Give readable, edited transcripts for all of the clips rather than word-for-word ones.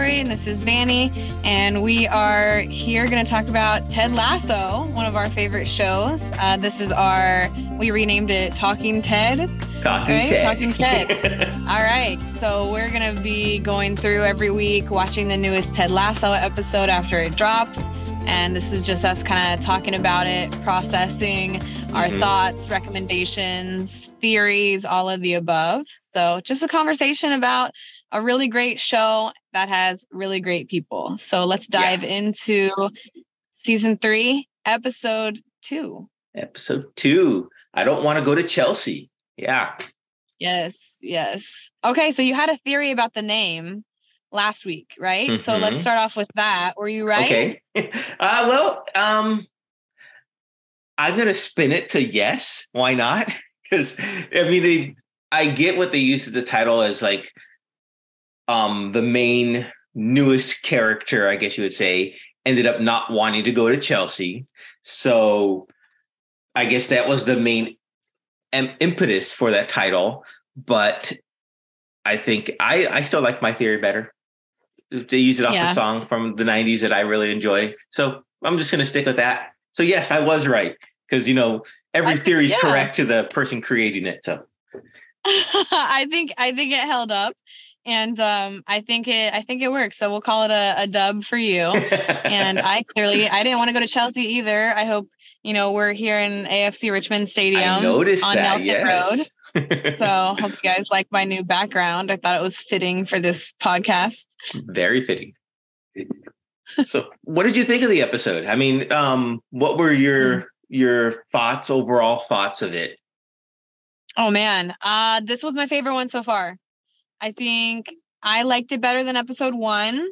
Tori, and this is Vanny, and we are here going to talk about Ted Lasso, one of our favorite shows. We renamed it Talking Ted. Talking Ted. All right, so we're going to be going through every week, watching the newest Ted Lasso episode after it drops, and this is just us kind of talking about it, processing our thoughts, recommendations, theories, all of the above. So just a conversation about a really great show that has really great people. So let's dive into season 3, episode 2. Episode 2. I don't want to go to Chelsea. Yeah. Yes. Okay, so you had a theory about the name last week, right? So let's start off with that. Were you right? Okay. I'm going to spin it to yes. Why not? Because, I get what they used as the title as like the main newest character, I guess you would say, ended up not wanting to go to Chelsea. So I guess that was the main impetus for that title. But I think I still like my theory better. They use it off the song from the 90s that I really enjoy. So I'm just going to stick with that. So yes, I was right. Because, every theory is correct to the person creating it. So I think it held up. And I think it works. So we'll call it a dub for you. And I didn't want to go to Chelsea either. I hope, we're here in AFC Richmond Stadium on Nelson Road. So hope you guys like my new background. I thought it was fitting for this podcast. Very fitting. So what did you think of the episode? What were your overall thoughts of it? Oh man, this was my favorite one so far. I think I liked it better than episode 1,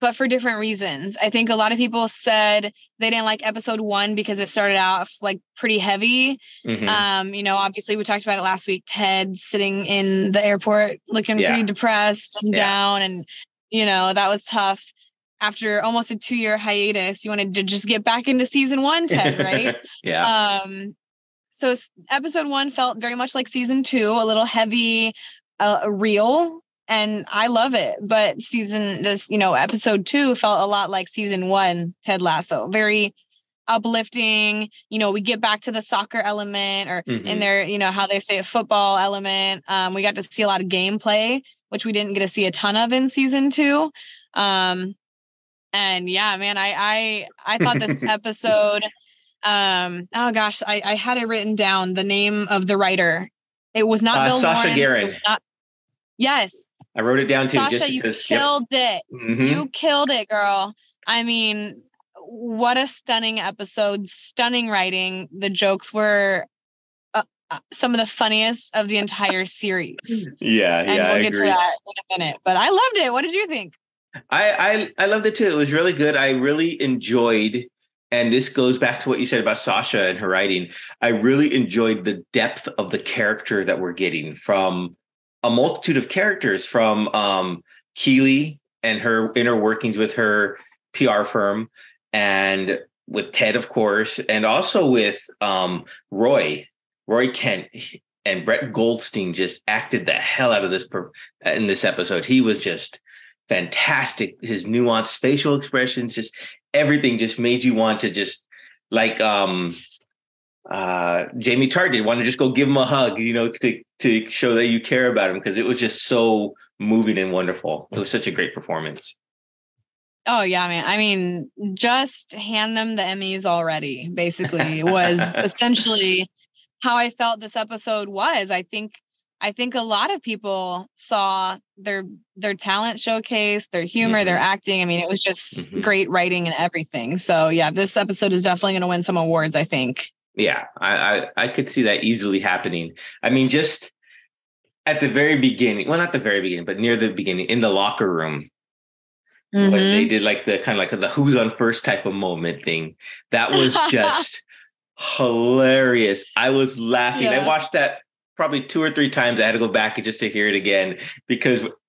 but for different reasons. I think a lot of people said they didn't like episode 1 because it started out like pretty heavy. Obviously we talked about it last week. Ted sitting in the airport looking pretty depressed and down. And, that was tough. After almost a 2-year hiatus, you wanted to just get back into season 1, Ted, right? So episode 1 felt very much like season 2, a little heavy, real, and I love it. But episode 2 felt a lot like season 1 Ted Lasso, very uplifting. We get back to the soccer element, or in there, how they say a football element. We got to see a lot of gameplay, which we didn't get to see a ton of in season 2. And yeah, man, I thought this episode, I had it written down, the name of the writer. It was not Bill Sasha Lawrence. Garin. Yes. I wrote it down too. Sasha, you killed it. You killed it, girl. What a stunning episode. Stunning writing. The jokes were some of the funniest of the entire series. And we'll get to that in a minute. But I loved it. What did you think? I loved it too. It was really good. I really enjoyed, and this goes back to what you said about Sasha and her writing. I really enjoyed the depth of the character that we're getting from a multitude of characters, from Keely and her inner workings with her PR firm, and with Ted, of course, and also with Roy Kent. And Brett Goldstein just acted the hell out of this in this episode. He was just fantastic. His nuanced facial expressions, just everything just made you want to just, like Jamie Tart did, want to just go give him a hug, to show that you care about him, because it was just so moving and wonderful. It was such a great performance. Oh yeah, man. Just hand them the Emmys already, basically, was essentially how I felt this episode was. I think a lot of people saw their talent showcase, their humor, their acting. It was just great writing and everything. So yeah, this episode is definitely going to win some awards, I think. Yeah, I could see that easily happening. Just at the very beginning, well, not the very beginning, but near the beginning, in the locker room, when they did like the kind of like the who's on first type of moment thing, that was just hilarious. I was laughing. I watched that probably 2 or 3 times. I had to go back just to hear it again,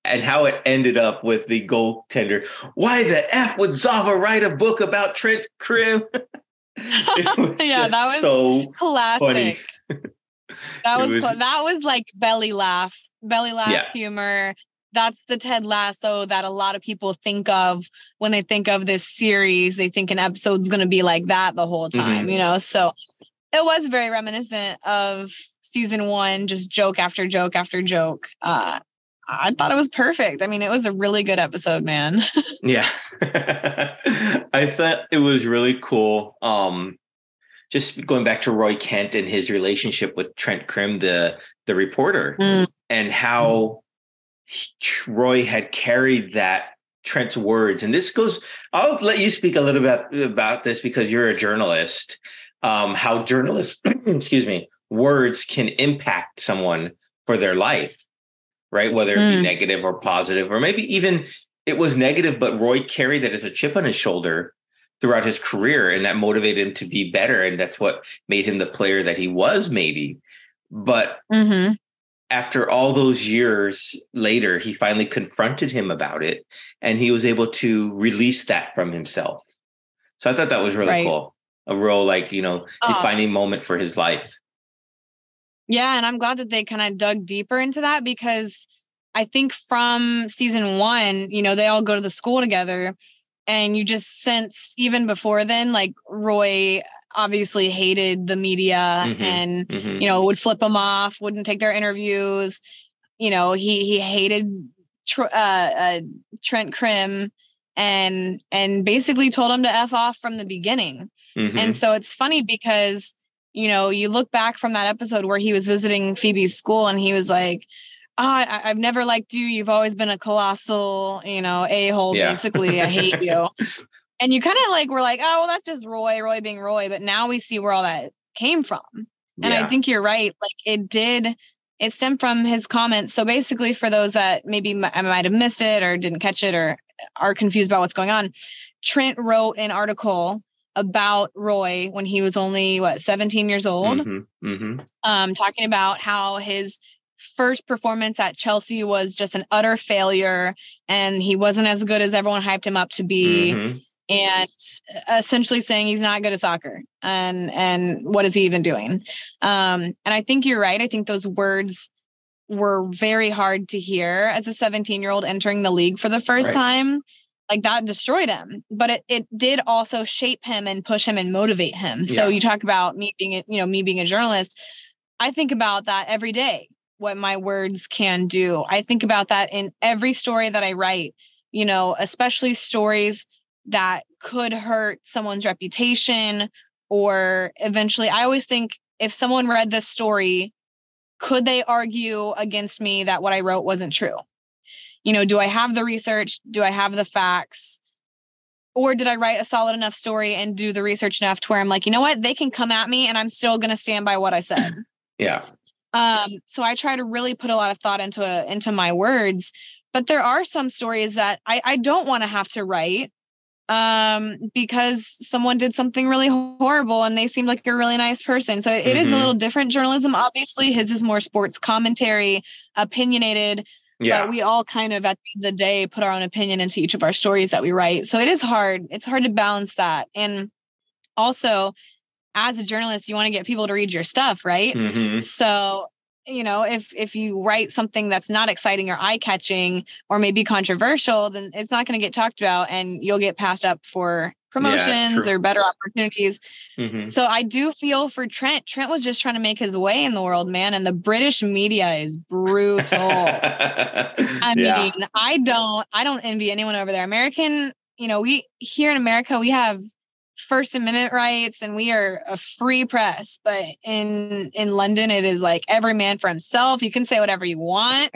and how it ended up with the goaltender. Why the F would Zava write a book about Trent Krim? That was so classic. Funny. That was like belly laugh humor. that's the Ted Lasso that a lot of people think of when they think of this series. They think an episode's going to be like that the whole time, you know? So it was very reminiscent of season 1, just joke after joke after joke. I thought it was perfect. I mean, it was a really good episode, man. Yeah. I thought it was really cool. Just going back to Roy Kent and his relationship with Trent Crimm, the reporter, and how Roy had carried that Trent's words. And this goes, I'll let you speak a little bit about this because you're a journalist. How journalists, excuse me, words can impact someone for their life, right? Whether it be negative or positive, or maybe even it was negative, but Roy carried that as a chip on his shoulder throughout his career, and that motivated him to be better. And that's what made him the player that he was, maybe. But after all those years later, he finally confronted him about it, and he was able to release that from himself. So I thought that was really cool. A real, defining moment for his life. Yeah. And I'm glad that they kind of dug deeper into that, because I think from season 1, they all go to the school together, and you just sense even before then, like Roy obviously hated the media and, would flip them off, wouldn't take their interviews. He hated Trent Crimm and basically told him to F off from the beginning. And so it's funny because, you look back from that episode where he was visiting Phoebe's school and he was like, I've never liked you. You've always been a colossal, a-hole, basically. I hate you. And you kind of were like, oh, well, that's just Roy being Roy. But now we see where all that came from. And I think you're right. It stemmed from his comments. So basically, for those that maybe I might have missed it or didn't catch it or are confused about what's going on, Trent wrote an article about Roy when he was only 17 years old, talking about how his first performance at Chelsea was just an utter failure, and he wasn't as good as everyone hyped him up to be, and essentially saying he's not good at soccer, and what is he even doing? And I think you're right. I think those words were very hard to hear as a 17-year-old entering the league for the first time. That destroyed him, but it did also shape him and push him and motivate him. So you talk about me being a journalist. I think about that every day, what my words can do. I think about that in every story that I write, especially stories that could hurt someone's reputation, or eventually I always think, if someone read this story, could they argue against me that what I wrote wasn't true? Do I have the research? Do I have the facts? Or did I write a solid enough story and do the research enough to where I'm like, you know what, they can come at me and I'm still going to stand by what I said. So I try to really put a lot of thought into my words, but there are some stories that I don't want to have to write because someone did something really horrible and they seemed like a really nice person. So it is a little different journalism. Obviously, his is more sports commentary, opinionated, but we all kind of at the end of the day put our own opinion into each of our stories that we write. So it is hard. It's hard to balance that. And also, as a journalist, you want to get people to read your stuff, right? So, if you write something that's not exciting or eye-catching or maybe controversial, then it's not going to get talked about and you'll get passed up for promotions or better opportunities. So I do feel for Trent. Trent was just trying to make his way in the world, man. And the British media is brutal. I mean, I don't envy anyone over there. American, we here in America, we have First Amendment rights and we are a free press, but in London it is like every man for himself. You can say whatever you want.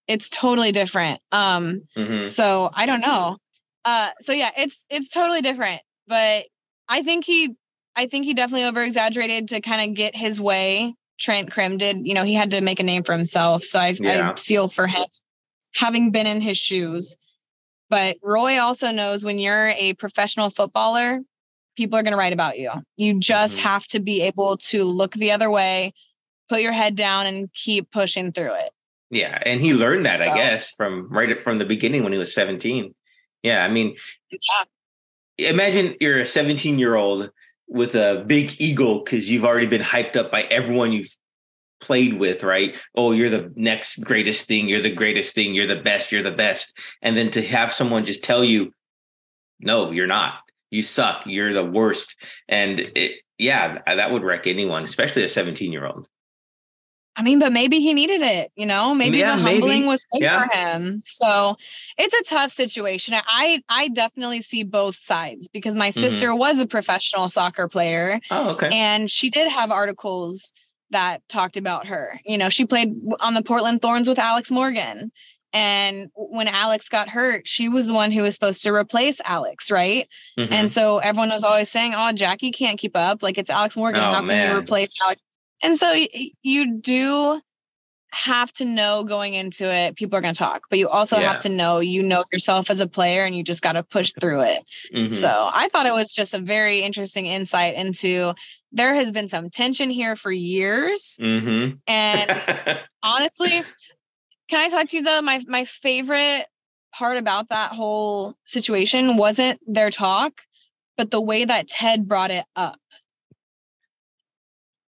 It's totally different. So I don't know. So yeah, it's totally different, but I think he definitely over exaggerated to kind of get his way. Trent Crimm did, he had to make a name for himself. So I feel for him, having been in his shoes. But Roy also knows when you're a professional footballer, people are going to write about you. You just have to be able to look the other way, put your head down and keep pushing through it. Yeah. And he learned that, I guess, from the beginning when he was 17. Yeah. I mean, imagine you're a 17-year-old with a big ego because you've already been hyped up by everyone you've played with, right? Oh, you're the next greatest thing. You're the greatest thing. You're the best. You're the best. And then to have someone just tell you, no, you're not. You suck. You're the worst. And that would wreck anyone, especially a 17-year-old. I mean, but maybe he needed it, maybe the humbling was good for him. So it's a tough situation. I definitely see both sides because my sister was a professional soccer player. Oh, okay. And she did have articles that talked about her. She played on the Portland Thorns with Alex Morgan. And when Alex got hurt, she was the one who was supposed to replace Alex, right? And so everyone was always saying, oh, Jackie can't keep up. Like, it's Alex Morgan. How can you replace Alex? And so you do have to know going into it, people are going to talk, but you also have to know, yourself as a player and you just got to push through it. So I thought it was just a very interesting insight into there has been some tension here for years. And honestly, can I talk to you though? My favorite part about that whole situation wasn't their talk, but the way that Ted brought it up.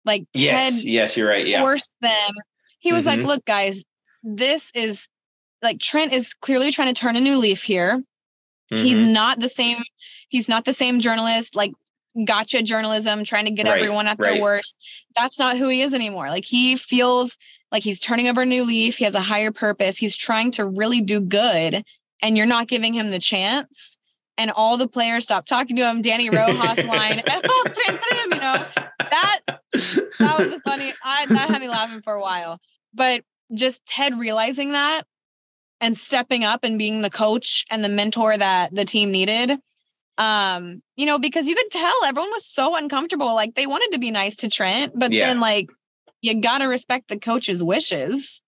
Like Ted, yes, you're right. Yeah, forced them. He was like, "Look, guys, this is like Trent is clearly trying to turn a new leaf here. He's not the same. He's not the same journalist. Like gotcha journalism, trying to get everyone at their worst. That's not who he is anymore. Like he feels like he's turning over a new leaf. He has a higher purpose. He's trying to really do good, and you're not giving him the chance." And all the players stopped talking to him. Danny Rojas line, Trent, put him, that was a funny, that had me laughing for a while. But just Ted realizing that and stepping up and being the coach and the mentor that the team needed, because you could tell everyone was so uncomfortable. Like they wanted to be nice to Trent, but then like, you got to respect the coach's wishes.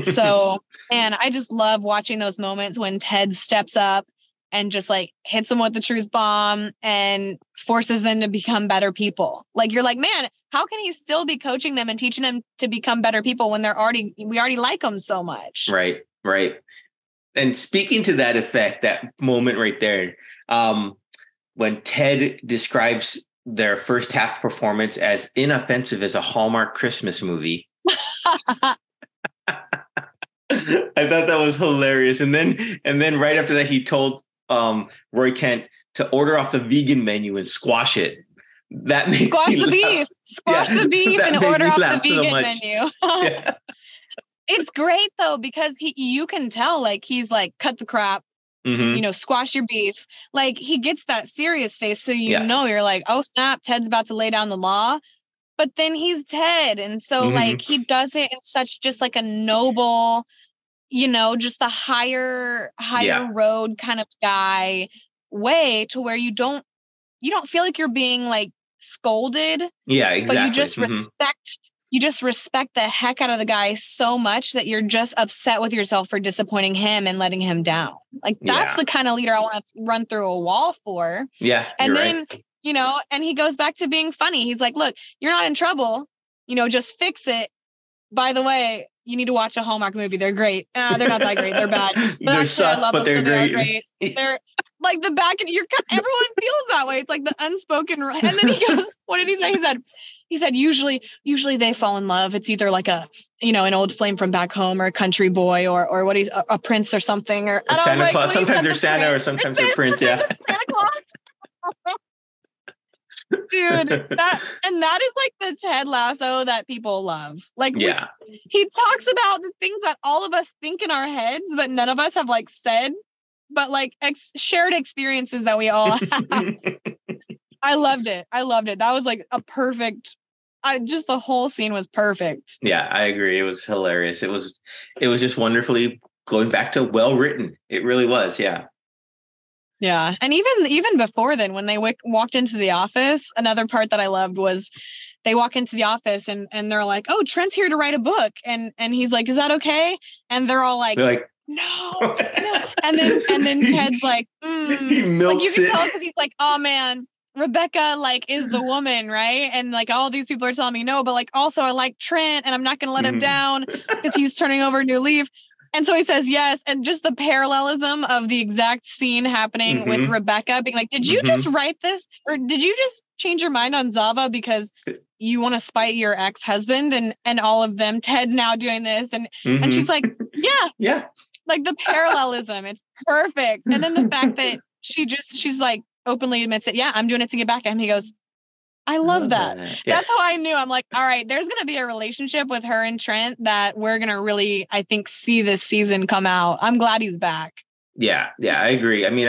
So, and I just love watching those moments when Ted steps up and just like hits them with the truth bomb and forces them to become better people. Like you're like, man, how can he still be coaching them and teaching them to become better people when we already like them so much? Right. And speaking to that effect, that moment right there, when Ted describes their first half performance as inoffensive as a Hallmark Christmas movie. I thought that was hilarious. And then right after that, he told Roy Kent to order off the vegan menu and squash it. That made squash the beef. Squash the beef and order off the vegan menu. It's great though, because you can tell like he's like, cut the crap, squash your beef. Like he gets that serious face. So you're like, oh snap, Ted's about to lay down the law. But then he's Ted. And so like he does it in such just like a noble, just the higher road kind of guy way to where you don't feel like you're being like scolded. Yeah, exactly. But you just respect the heck out of the guy so much that you're just upset with yourself for disappointing him and letting him down. Like that's the kind of leader I want to run through a wall for. Yeah. And then, and he goes back to being funny. He's like, look, you're not in trouble, just fix it. By the way, you need to watch a Hallmark movie. They're great. They're not that great. They're bad. But they suck, I love but them, they're great. They're like the back and everyone feels that way. It's like the unspoken. And then he goes, what did he say? He said, usually they fall in love. It's either like a, an old flame from back home or a country boy or what he's a prince or something or Santa Claus. Sometimes they're Santa or sometimes they're Prince. Yeah. Santa Claus. Dude, that is like the Ted Lasso that people love. Like, he talks about the things that all of us think in our heads, but none of us have like said, but like shared experiences that we all have. I loved it. That was like a perfect. Just the whole scene was perfect. Yeah, I agree. It was hilarious. It was just wonderfully going back to well written. It really was. Yeah. Yeah. And even before then, when they walked into the office, another part that I loved was they walk into the office and they're like, oh, Trent's here to write a book. And he's like, is that okay? And they're all like, no. And then Ted's like, like you can tell because he's like, oh man, Rebecca like is the woman, right? And like all these people are telling me no, but like also I like Trent and I'm not going to let him down because he's turning over a new leaf. And so he says yes. And just the parallelism of the exact scene happening with Rebecca being like, did you just write this? Or did you just change your mind on Zava because you want to spite your ex-husband and all of them? Ted's now doing this. And she's like, yeah. Yeah. Like the parallelism. It's perfect. And then the fact that she's like openly admits it. Yeah, I'm doing it to get back at him. He goes, I love that. Yeah. That's how I knew. I'm like, all right, there's going to be a relationship with her and Trent that we're going to really, I think, see this season come out. I'm glad he's back. Yeah. Yeah, I agree. I mean,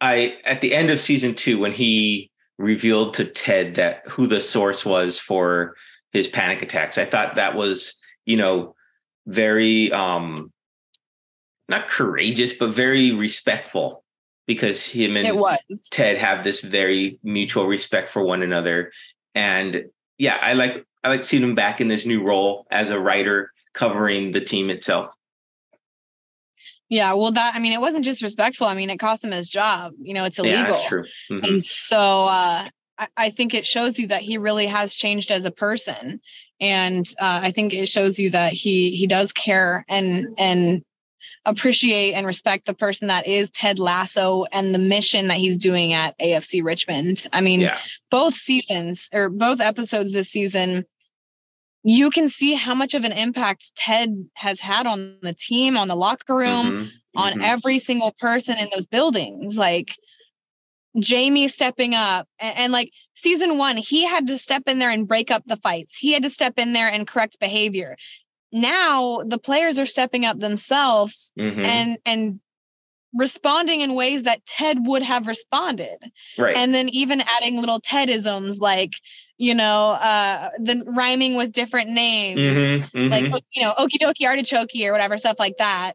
I at the end of season 2, when he revealed to Ted that who the source was for his panic attacks, I thought that was, very, not courageous, but very respectful. Because him and Ted have this very mutual respect for one another. And yeah, I like seeing him back in this new role as a writer covering the team itself. Yeah, well, it wasn't just respectful. I mean, it cost him his job. It's illegal. Yeah, that's true. And so I think it shows you that he really has changed as a person. And I think it shows you that he does care and appreciate and respect the person that is Ted Lasso and the mission that he's doing at AFC Richmond. I mean, both episodes this season, you can see how much of an impact Ted has had on the team, on the locker room, on every single person in those buildings. Like Jamie stepping up and like season 1, he had to step in there and break up the fights. He had to step in there and correct behavior. Now the players are stepping up themselves and responding in ways that Ted would have responded. Right. And then even adding little Tedisms like, the rhyming with different names, like, okie dokie artichoke or whatever, stuff like that.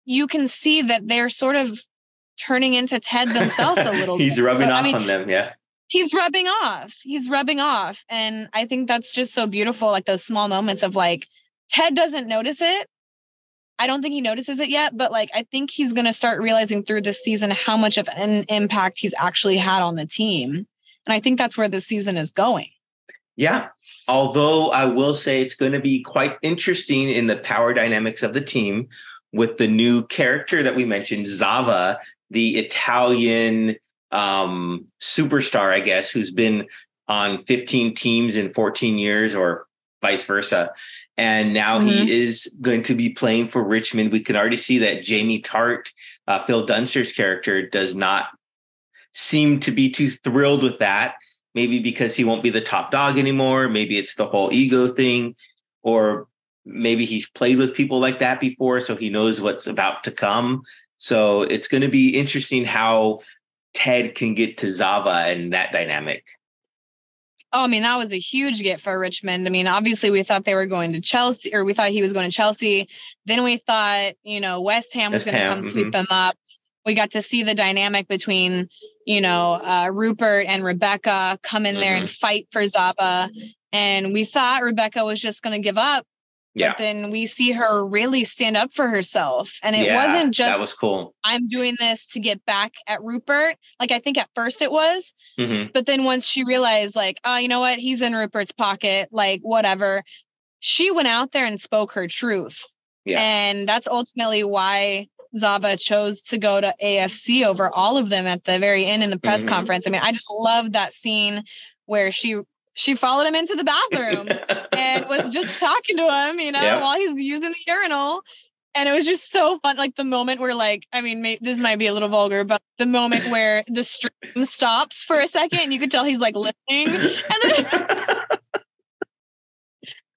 You can see that they're sort of turning into Ted themselves a little bit. He's rubbing off on them. Yeah. He's rubbing off. And I think that's just so beautiful. Like those small moments of like, Ted doesn't notice it. I don't think he notices it yet, but like, I think he's going to start realizing through this season how much of an impact he's actually had on the team. And I think that's where this season is going. Yeah. Although I will say it's going to be quite interesting in the power dynamics of the team with the new character that we mentioned, Zava, the Italian superstar, I guess, who's been on 15 teams in 14 years or vice versa. And now he is going to be playing for Richmond. We can already see that Jamie Tart, Phil Dunster's character, does not seem to be too thrilled with that. Maybe because he won't be the top dog anymore. Maybe it's the whole ego thing. Or maybe he's played with people like that before, so he knows what's about to come. So it's going to be interesting how Ted can get to Zava and that dynamic. Oh, I mean, that was a huge get for Richmond. I mean, obviously we thought they were going to Chelsea, or we thought he was going to Chelsea. Then we thought, West Ham was going to come sweep them up. We got to see the dynamic between, Rupert and Rebecca come in there and fight for Zava. And we thought Rebecca was just going to give up. Yeah. But then we see her really stand up for herself. And it wasn't just, that was cool. I'm doing this to get back at Rupert. Like, I think at first it was. But then once she realized, like, oh, you know what? He's in Rupert's pocket. Like, whatever. She went out there and spoke her truth. Yeah. And that's ultimately why Zava chose to go to AFC over all of them at the very end in the press conference. I mean, I just love that scene where she followed him into the bathroom and was just talking to him, while he's using the urinal. And it was just so fun. Like the moment where this might be a little vulgar, but the moment where the stream stops for a second and you could tell he's like listening. And then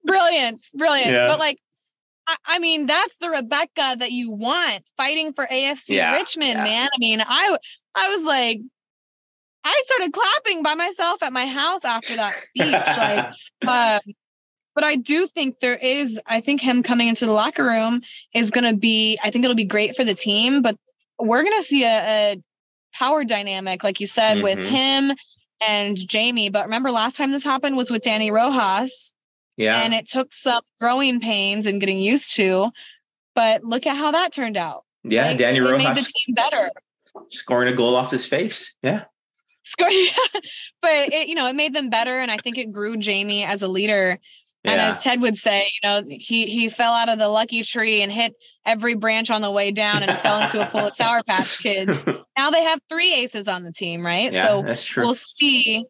brilliant. Yeah. But like, I mean, that's the Rebecca that you want fighting for AFC Richmond, man. I mean, I was like, I started clapping by myself at my house after that speech. But I do think I think him coming into the locker room is going to be, I think it'll be great for the team, but we're going to see a power dynamic, like you said, with him and Jamie. But remember last time this happened was with Danny Rojas. Yeah. And it took some growing pains and getting used to, but look at how that turned out. Yeah. Like, Danny Rojas made the team better. Scoring a goal off his face. Yeah. But it made them better. And I think it grew Jamie as a leader. And Yeah. as Ted would say, he fell out of the lucky tree and hit every branch on the way down and fell into a pool of Sour Patch Kids. Now they have 3 aces on the team, right? Yeah, so that's true. we'll see.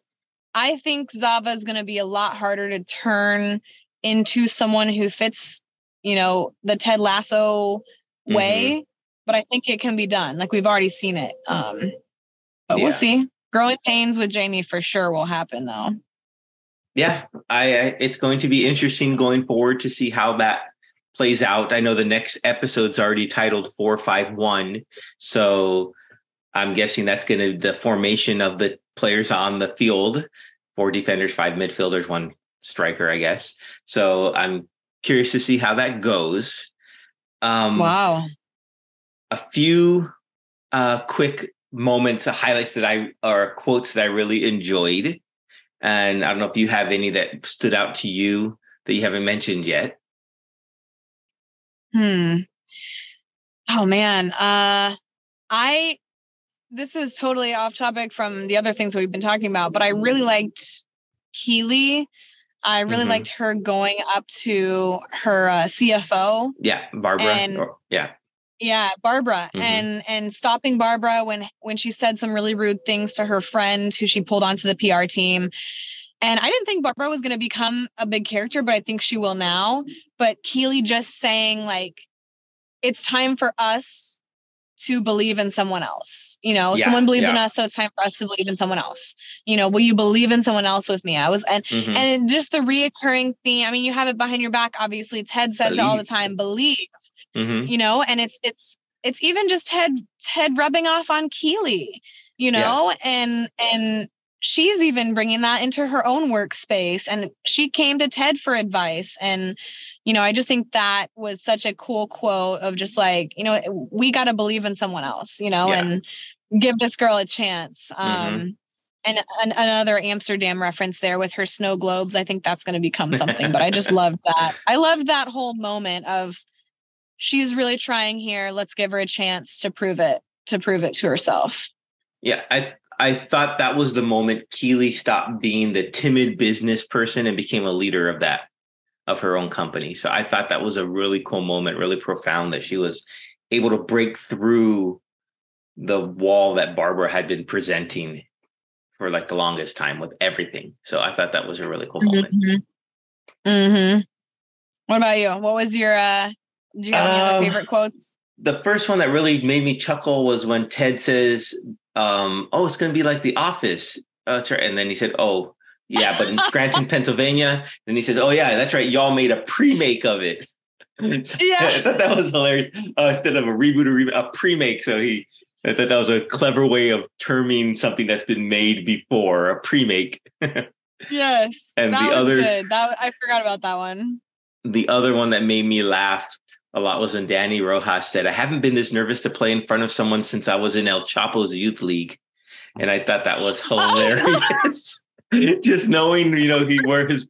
I think Zava is going to be a lot harder to turn into someone who fits, the Ted Lasso way, but I think it can be done. Like we've already seen it. But we'll see. Growing pains with Jamie for sure will happen though. Yeah, it's going to be interesting going forward to see how that plays out. I know the next episode's already titled 4-5-1. So I'm guessing that's going to the formation of the players on the field, 4 defenders, 5 midfielders, 1 striker, I guess. So I'm curious to see how that goes. Wow. A few quick moments, highlights or quotes that I really enjoyed. And I don't know if you have any that stood out to you that you haven't mentioned yet. Oh man. This is totally off topic from the other things that we've been talking about, but I really liked Keely. I really liked her going up to her CFO. Yeah, Barbara. Yeah, Barbara, and stopping Barbara when she said some really rude things to her friend who she pulled onto the PR team. And I didn't think Barbara was going to become a big character, but I think she will now. But Keely just saying like, it's time for us to believe in someone else. Someone believed in us, so it's time for us to believe in someone else. Will you believe in someone else with me? And just the reoccurring theme. I mean, you have it behind your back. Obviously, Ted says it all the time. Believe. And it's even just Ted rubbing off on Keely. And she's even bringing that into her own workspace, and she came to Ted for advice. And I just think that was such a cool quote of just like, we got to believe in someone else, and give this girl a chance. And another Amsterdam reference there with her snow globes. I think that's going to become something, but I just loved that. I loved that whole moment of she's really trying here. Let's give her a chance to prove it to herself. Yeah. I thought that was the moment Keely stopped being the timid business person and became a leader of her own company. So I thought that was a really cool moment, really profound, that she was able to break through the wall that Barbara had been presenting for like the longest time with everything. So I thought that was a really cool moment. What about you? What was your, do you have any other favorite quotes? The first one that really made me chuckle was when Ted says, it's going to be like The Office. That's right. And then he said, oh, yeah, but in Scranton, Pennsylvania. Then he says, oh, yeah, that's right. Y'all made a pre-make of it. Yeah. I thought that was hilarious. Instead of a reboot, a pre-make. So I thought that was a clever way of terming something that's been made before, a pre-make. Yes. And that was good. I forgot about that one. The other one that made me laugh a lot was when Danny Rojas said, I haven't been this nervous to play in front of someone since I was in El Chapo's youth league. And I thought that was hilarious. Just knowing, he wore his.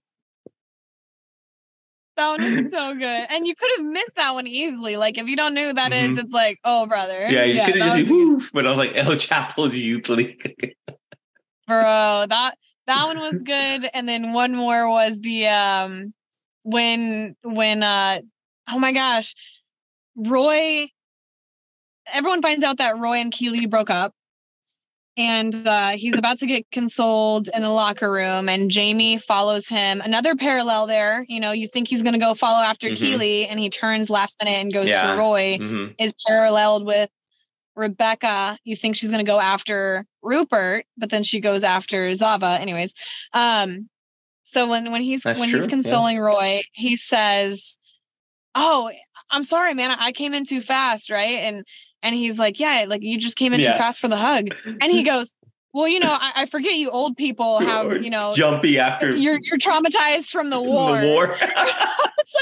That one was so good. And you could have missed that one easily. Like, if you don't know who that is, it's like, oh, brother. Yeah, you could have just, woof, but I was like, El Chapo's youth league. Bro, that one was good. And then one more was the, when oh my gosh, everyone finds out that Roy and Keely broke up, and he's about to get consoled in the locker room, and Jamie follows him. Another parallel there, you think he's going to go follow after Keely, and he turns last minute and goes to Roy, is paralleled with Rebecca. You think she's going to go after Rupert, but then she goes after Zava. Anyways, so when he's consoling Roy, he says, oh, I'm sorry, man. I came in too fast, right? And he's like, yeah, like you just came in too fast for the hug. And he goes, well, I forget you old people have, jumpy after you're traumatized from the war. It's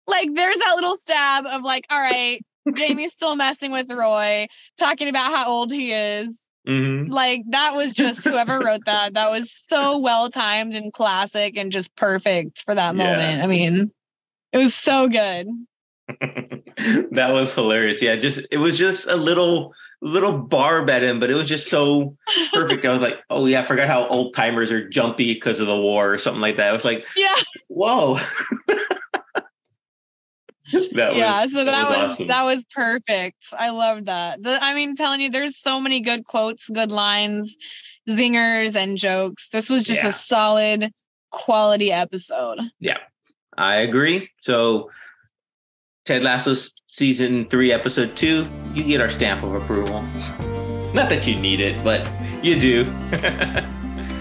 like there's that little stab of like, all right, Jamie's still messing with Roy, talking about how old he is. Like that was just whoever wrote that. That was so well timed and classic and just perfect for that moment. I mean, it was so good. That was hilarious. Yeah, it was just a little barb at him, but it was just so perfect. I was like, oh yeah, I forgot how old timers are jumpy because of the war or something like that. I was like, Yeah. whoa. So that was awesome. That was perfect. I loved that. I mean, telling you, there's so many good quotes, good lines, zingers, and jokes. This was just a solid, quality episode. Yeah, I agree. So, Ted Lasso season 3, episode 2, you get our stamp of approval. Not that you need it, but you do.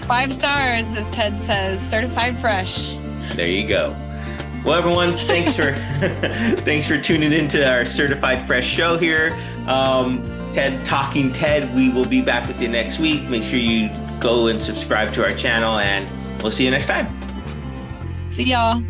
5 stars, as Ted says, certified fresh. There you go. Well, everyone, thanks for tuning into our Certified Fresh show here. Ted Talking Ted, we will be back with you next week. Make sure you go and subscribe to our channel, and we'll see you next time. See y'all.